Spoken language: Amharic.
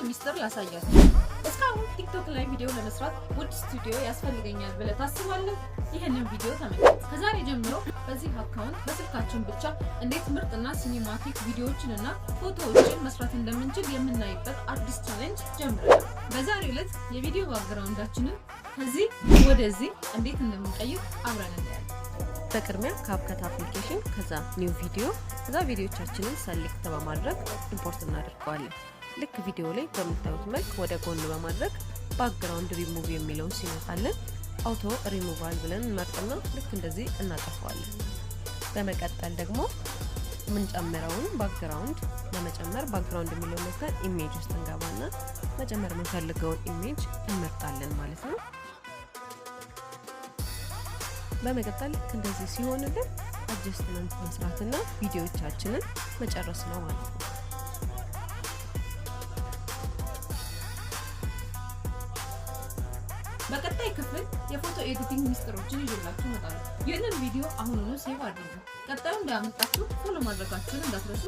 ሚስጥር ላሳያችሁ። እስካሁን ቲክቶክ ላይ ቪዲዮ ለመስራት ውድ ስቱዲዮ ያስፈልገኛል ብለህ ታስባለህ? ይህንን ቪዲዮ ተመልከት። ከዛሬ ጀምሮ በዚህ አካውንት በስልካችን ብቻ እንዴት ምርጥና ሲኒማቲክ ቪዲዮዎችንና ፎቶዎችን መስራት እንደምንችል የምናይበት አዲስ ቻሌንጅ ጀምረናል። በዛሬው ዕለት የቪዲዮ ባክግራውንዳችንን ከዚህ ወደዚህ እንዴት እንደምንቀይር አብረን እናያለን። በቅድሚያ ካፕከት አፕሊኬሽን ከዛ ኒው ቪዲዮ ከዛ ቪዲዮቻችንን ሰሌክት በማድረግ ኢምፖርት እናደርገዋለን። ልክ ቪዲዮ ላይ በምታዩት መልክ ወደ ጎን በማድረግ ባክግራውንድ ሪሙቭ የሚለውን ሲነካለን አውቶ ሪሙቫል ብለን እንመርጥና ልክ እንደዚህ እናጠፋዋለን። በመቀጠል ደግሞ ምንጨምረውን ባክግራውንድ ለመጨመር ባክግራውንድ የሚለውን ነክተን ኢሜጅ ውስጥ እንገባና መጨመር የምንፈልገውን ኢሜጅ እንመርጣለን ማለት ነው። በመቀጠል ልክ እንደዚህ ሲሆንልን አጀስትመንት መስራትና ቪዲዮዎቻችንን መጨረስ ነው ማለት ነው። በቀጣይ ክፍል የፎቶ ኤዲቲንግ ሚስጥሮችን ይዤላችሁ እመጣለሁ። ይህንን ቪዲዮ አሁኑኑ ሴቭ አድርጉ። ቀጣዩ እንዳያመልጣችሁ ፎሎ ማድረጋችሁን እንዳትረሱ።